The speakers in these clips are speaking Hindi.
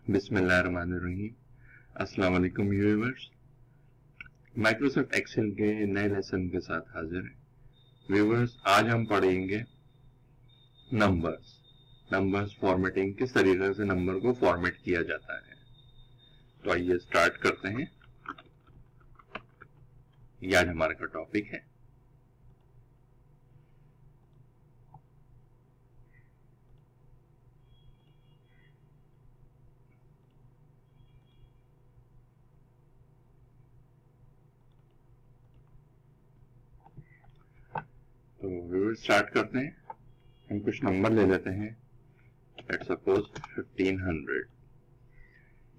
बिस्मिल्लाहिर्रहमानिर्रहीम। अस्सलाम वालेकुम व्यूअर्स, माइक्रोसॉफ्ट एक्सेल के नए लेसन के साथ हाजिर हैं। व्यूअर्स, आज हम पढ़ेंगे नंबर्स फॉर्मेटिंग, किस तरीके से नंबर को फॉर्मेट किया जाता है। तो आइए स्टार्ट करते हैं। ये आज हमारा का टॉपिक है। तो व्यूअर्स, स्टार्ट करते हैं। हम कुछ नंबर ले लेते हैं। Let's suppose 1500।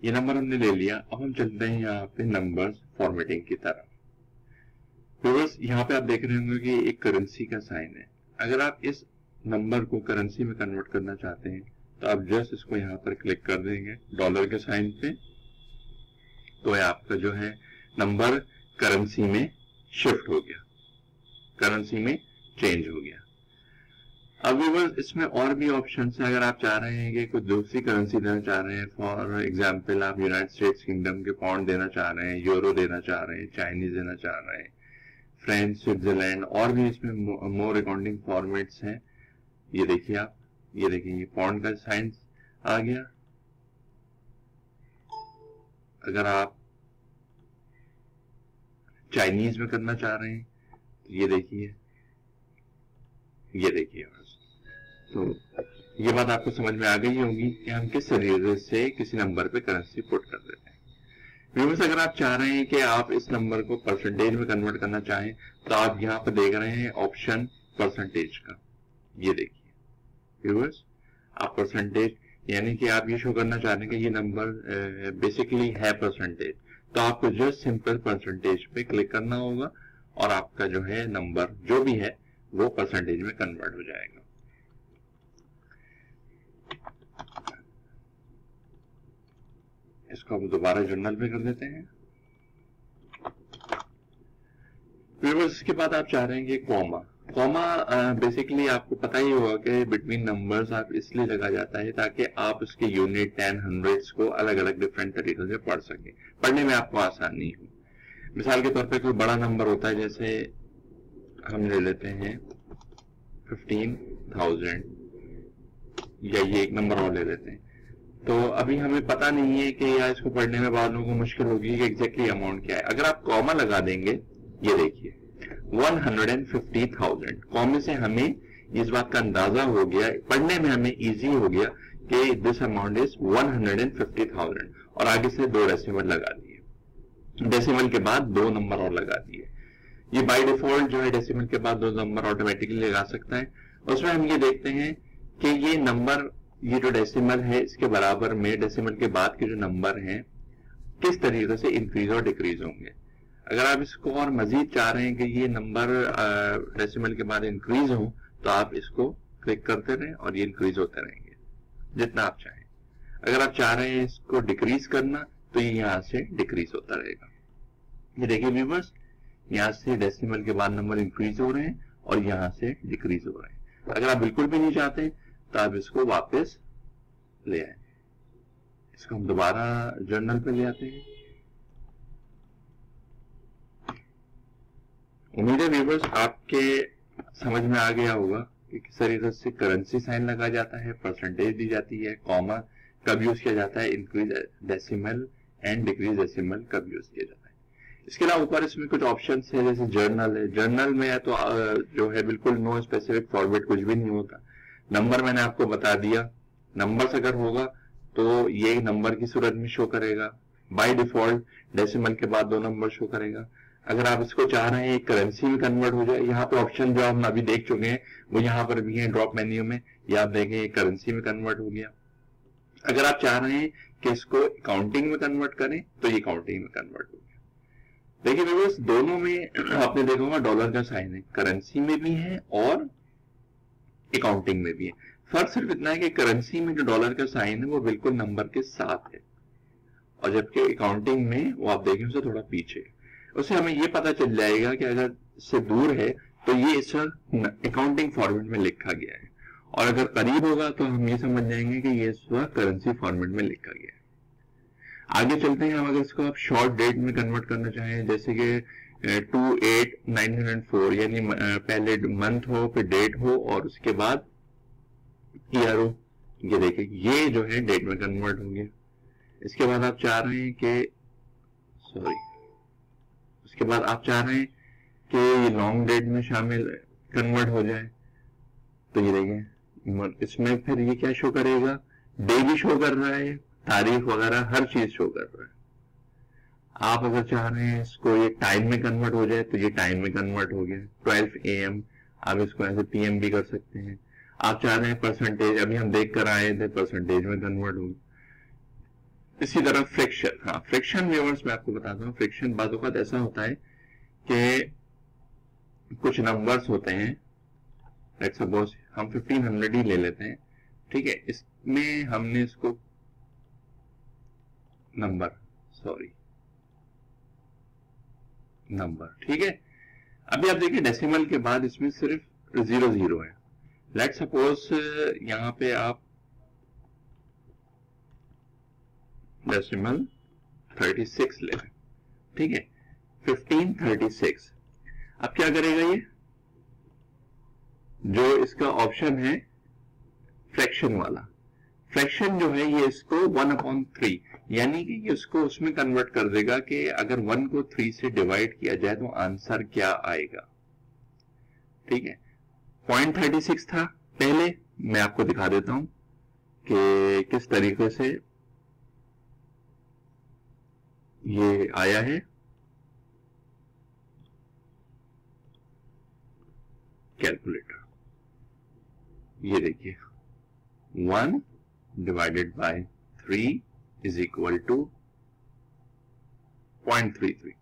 ये नंबर हमने ले लिया। अब हम चलते हैं यहाँ पे नंबर्स फॉर्मेटिंग की तरफ। व्यूअर्स, यहाँ पे आप देख रहे होंगे कि एक करेंसी का साइन है। अगर आप इस नंबर को करेंसी में कन्वर्ट करना चाहते हैं तो आप जस्ट इसको यहाँ पर क्लिक कर देंगे डॉलर के साइन पे, तो आपका जो है नंबर करेंसी में शिफ्ट हो गया, करेंसी में चेंज हो गया। अब व्यूअर्स, इसमें और भी ऑप्शन है। अगर आप चाह रहे हैं कि कुछ दूसरी करेंसी देना चाह रहे हैं, फॉर एग्जांपल आप यूनाइटेड स्टेट्स किंगडम के पाउंड देना चाह रहे हैं, यूरो देना चाह रहे हैं, चाइनीज देना चाह रहे हैं, फ्रेंच, स्विट्जरलैंड, और भी इसमें मोर अकाउंटिंग फॉर्मेट्स हैं। ये देखिए आप, ये देखिए, ये पाउंड का साइन आ गया। अगर आप चाइनीज में करना चाह रहे हैं तो ये देखिए, ये देखिए। तो ये बात आपको समझ में आ गई होगी कि हम किस तरीके से किसी नंबर पे करेंसी पुट कर देते हैं। व्यूअर्स, अगर आप चाह रहे हैं कि आप इस नंबर को परसेंटेज में कन्वर्ट करना चाहें तो आप यहाँ पर देख रहे हैं ऑप्शन परसेंटेज का। ये देखिए व्यूअर्स, आप परसेंटेज, यानी कि आप ये शो करना चाह रहे हैं कि ये नंबर बेसिकली है परसेंटेज, तो आपको जस्ट सिंपल परसेंटेज पे क्लिक करना होगा और आपका जो है नंबर जो भी है वो परसेंटेज में कन्वर्ट हो जाएगा। इसको हम दोबारा जर्नल पे कर देते हैं। फिर इसके बाद आप चाह रहे हैं कि कॉमा बेसिकली आपको पता ही होगा कि बिटवीन नंबर्स आप इसलिए लगा जाता है ताकि आप उसके यूनिट, 10, हंड्रेड्स को अलग अलग डिफरेंट तरीकों से पढ़ सके, पढ़ने में आपको आसानी हो। मिसाल के तौर पे कोई बड़ा नंबर होता है, जैसे हम ले लेते हैं 15,000, या ये एक नंबर और ले लेते हैं। तो अभी हमें पता नहीं है कि या इसको पढ़ने में बाद लोगों को मुश्किल होगी कि एग्जैक्टली अमाउंट क्या है। अगर आप कॉमा लगा देंगे, ये देखिए 150,000, कॉमे से हमें इस बात का अंदाजा हो गया, पढ़ने में हमें इजी हो गया कि दिस अमाउंट इज 150,000, और आगे से 2 डेसिमल लगा दिए, डेसिमल के बाद 2 नंबर और लगा दिए। ये बाय डिफॉल्ट जो है डेसिमल के बाद 2 नंबर ऑटोमेटिकली लगा सकता है। उसमें हम ये देखते हैं कि ये नंबर, ये जो डेसिमल है इसके बराबर में डेसिमल के बाद के जो नंबर हैं किस तरीके से इंक्रीज और डिक्रीज होंगे। अगर आप इसको और मजीद चाह रहे हैं कि ये नंबर डेसिमल के बाद इंक्रीज हो तो आप इसको क्लिक करते रहें और ये इंक्रीज होते रहेंगे जितना आप चाहें। अगर आप चाह रहे हैं इसको डिक्रीज करना तो ये यहां से डिक्रीज होता रहेगा। ये देखिए व्यूअर्स, यहां से डेसिमल के बाद नंबर इंक्रीज हो रहे हैं और यहां से डिक्रीज हो रहे हैं। अगर आप बिल्कुल भी नहीं चाहते तो आप इसको वापस ले आए। इसको हम दोबारा जर्नल पे ले आते हैं। उम्मीद है व्यूअर्स आपके समझ में आ गया होगा कि किस तरीके से करेंसी साइन लगा जाता है, परसेंटेज दी जाती है, कॉमा कब यूज किया जाता है, increase decimal and decrease decimal कब यूज किया जाता है। इसके अलावा ऊपर इसमें कुछ ऑप्शंस है, जैसे जर्नल है। जर्नल में तो जो है बिल्कुल नो स्पेसिफिक फॉर्मेट कुछ भी नहीं होता। नंबर मैंने आपको बता दिया, नंबर्स अगर होगा तो ये नंबर की सूरत में शो करेगा। बाय डिफॉल्ट डेसिमल के बाद 2 नंबर शो करेगा। अगर आप इसको चाह रहे हैं करेंसी में कन्वर्ट हो जाए, यहाँ पे ऑप्शन जो हम अभी देख चुके हैं वो यहाँ पर भी है ड्रॉप मेन्यू में, ये आप देखें करेंसी में कन्वर्ट हो गया। अगर आप चाह रहे हैं कि इसको अकाउंटिंग में कन्वर्ट करें तो ये अकाउंटिंग में कन्वर्ट हो गया। देखिए व्यूअर्स, दोनों में आपने देखा होगा डॉलर का साइन है, करेंसी में भी है और अकाउंटिंग में भी है। फर्क सिर्फ इतना है कि करेंसी में जो डॉलर का साइन है वो बिल्कुल नंबर के साथ है, और जबकि अकाउंटिंग में वो आप देखें उससे थोड़ा पीछे। उससे हमें ये पता चल जाएगा कि अगर इससे दूर है तो ये इस वक्त अकाउंटिंग फॉर्मेट में लिखा गया है, और अगर करीब होगा तो हम ये समझ जाएंगे कि ये इस वक्त करेंसी फॉर्मेट में लिखा गया है। आगे चलते हैं हम, अगर इसको आप शॉर्ट डेट में कन्वर्ट करना चाहें, जैसे कि 28904, यानी पहले मंथ हो फिर डेट हो और उसके बाद ईयर हो, ये देखिए ये जो है डेट में कन्वर्ट हो गया। इसके बाद आप चाह रहे हैं कि उसके बाद आप चाह रहे हैं कि ये लॉन्ग डेट में शामिल कन्वर्ट हो जाए, तो ये देखिए इसमें फिर ये क्या शो करेगा, डे भी शो कर रहा है, तारीख वगैरह हर चीज शो कर रहा है। आप अगर चाह रहे हैं इसको ये टाइम में कन्वर्ट हो जाए तो ये टाइम में कन्वर्ट हो गया 12 AM, आप इसको ऐसे PM भी कर सकते हैं। आप चाह रहे हैं परसेंटेज, अभी हम देख कर आए थे परसेंटेज में कन्वर्ट हो। इसी तरह फ्रिक्शन, हाँ फ्रिक्शन व्यूअर्स मैं आपको बताता हूँ, फ्रिक्शन बातों का ऐसा होता है कि कुछ नंबर्स होते हैं, लेट्स सपोज हम 1500 ही ले लेते हैं, ठीक है, इसमें हमने इसको नंबर ठीक है। अभी आप देखिए डेसिमल के बाद इसमें सिर्फ 00 है। लेट्स सपोज यहां पे आप डेसिमल 36 ले लें, ठीक है, 1536। अब क्या करेगा ये, जो इसका ऑप्शन है फ्रैक्शन वाला, फ्रैक्शन जो है ये इसको 1/3 यानी कि ये उसको उसमें कन्वर्ट कर देगा कि अगर 1 को 3 से डिवाइड किया जाए तो आंसर क्या आएगा, ठीक है। 0.36 था पहले, मैं आपको दिखा देता हूं कि किस तरीके से ये आया है। कैलकुलेटर, ये देखिए 1 divided by 3 is equal to 0.33।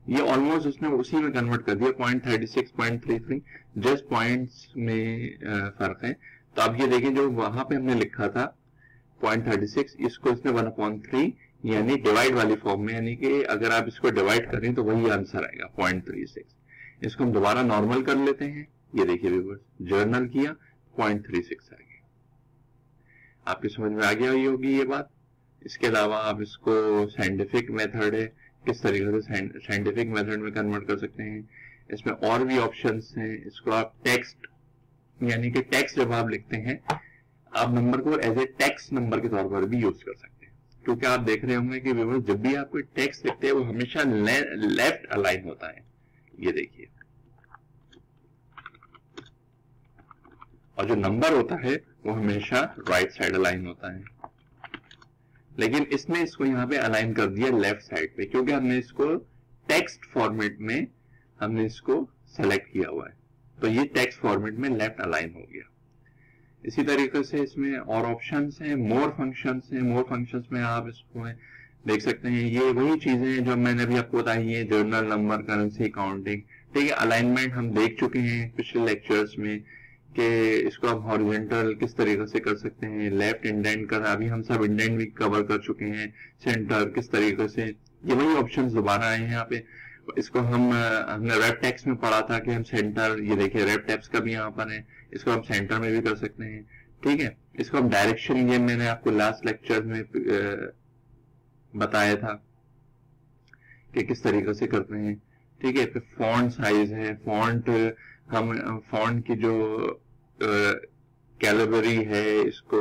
ये ऑलमोस्ट उसने उसी में कन्वर्ट कर दिया, 0.36 0.33, जस्ट पॉइंट्स में फर्क है। तो अब ये देखिए जो वहां पे हमने लिखा था 0.36, इसको इसने 1/3 यानी डिवाइड वाली फॉर्म में, यानी कि अगर आप इसको डिवाइड करें तो वही आंसर आएगा 0.36। इसको हम दोबारा नॉर्मल कर लेते हैं, ये देखिए व्यूअर्स, जर्नल किया 0.36 आ गया। आपकी समझ में आ गया ये होगी ये बात। इसके अलावा आप इसको साइंटिफिक मेथड है, किस तरीके से साइंटिफिक मेथड में कन्वर्ट कर सकते हैं। इसमें और भी ऑप्शंस हैं। इसको आप टेक्स्ट, यानी कि टेक्स्ट जब आप लिखते हैं, आप नंबर को एज ए टेक्स्ट नंबर के तौर पर भी यूज कर सकते हैं, क्योंकि आप देख रहे होंगे कि व्यूअर्स जब भी आप कोई टेक्स्ट लिखते हैं वो हमेशा लेफ्ट अलाइन होता है, ये देखिए, और जो नंबर होता है वो हमेशा राइट साइड अलाइन होता है। लेकिन इसने इसको यहाँ पे अलाइन कर दिया लेफ्ट साइड पे, क्योंकि हमने इसको टेक्स्ट फॉर्मेट में हमने इसको सेलेक्ट किया हुआ है, तो ये टेक्स्ट फॉर्मेट में लेफ्ट अलाइन हो गया। इसी तरीके से इसमें और ऑप्शंस हैं, मोर फंक्शंस हैं। मोर फंक्शंस में आप इसको देख सकते हैं, ये वही चीजें हैं जो मैंने अभी आपको बताई है, जर्नल नंबर, करेंसी, काउंटिंग, ठीक है। अलाइनमेंट हम देख चुके हैं पिछले लेक्चर्स में कि इसको आप हॉरिजॉन्टल किस तरीके से कर सकते हैं, लेफ्ट इंडेंट कर, अभी हम सब इंडेंट भी कवर कर चुके हैं, सेंटर किस तरीके से, ये वही ऑप्शंस दोबारा आए हैं यहाँ पे। इसको हमने रेप टेक्स्ट में पढ़ा था कि हम सेंटर, ये देखिए रेप टेक्स्ट का भी यहाँ पर है, इसको हम सेंटर में भी कर सकते हैं, ठीक है। इसको हम डायरेक्शन, ये मैंने आपको लास्ट लेक्चर में बताया था कि किस तरीके से करते हैं, ठीक है। फिर फॉन्ट साइज है, फॉन्ट, हम फॉन्ट की जो कैलिबरी है, इसको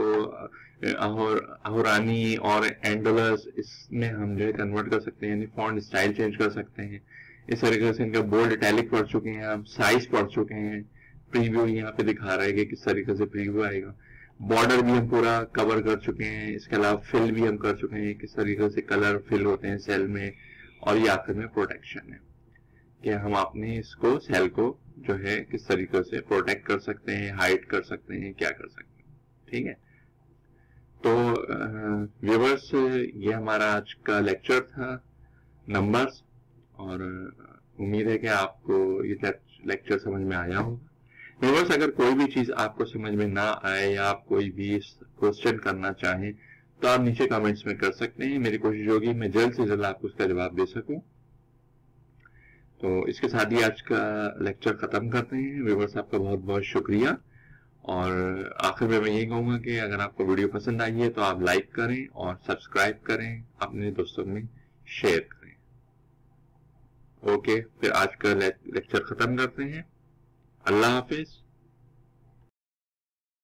अहुरानी और एंडोलस, इसमें हम जो है कन्वर्ट कर सकते हैं, यानी फॉन्ट स्टाइल चेंज कर सकते हैं। इस तरीके से इनका बोल्ड, इटैलिक पढ़ चुके हैं हम, साइज पढ़ चुके हैं, प्रीव्यू यहाँ पे दिखा रहा है कि किस तरीके से प्रीव्यू आएगा। बॉर्डर भी हम पूरा कवर कर चुके हैं, इसके अलावा फिल भी हम कर चुके हैं, किस तरीके से कलर फिल होते हैं सेल में, और ये आखिर में प्रोटेक्शन है कि हम अपने इसको सेल को जो है किस तरीके से प्रोटेक्ट कर सकते हैं, हाइड कर सकते हैं, क्या कर सकते हैं, ठीक है। तो व्यूअर्स, ये हमारा आज का लेक्चर था नंबर्स, और उम्मीद है कि आपको ये लेक्चर समझ में आया होगा। व्यूअर्स, अगर कोई भी चीज आपको समझ में ना आए या आप कोई भी क्वेश्चन करना चाहें तो आप नीचे कमेंट्स में कर सकते हैं। मेरी कोशिश होगी मैं जल्द से जल्द आपको उसका जवाब दे सकूं। तो इसके साथ ही आज का लेक्चर खत्म करते हैं। व्यूअर्स, आपका बहुत बहुत शुक्रिया, और आखिर में मैं यही कहूंगा कि अगर आपको वीडियो पसंद आई है तो आप लाइक करें और सब्सक्राइब करें, अपने दोस्तों में शेयर करें। ओके, फिर आज का लेक्चर खत्म करते हैं। अल्लाह हाफिज।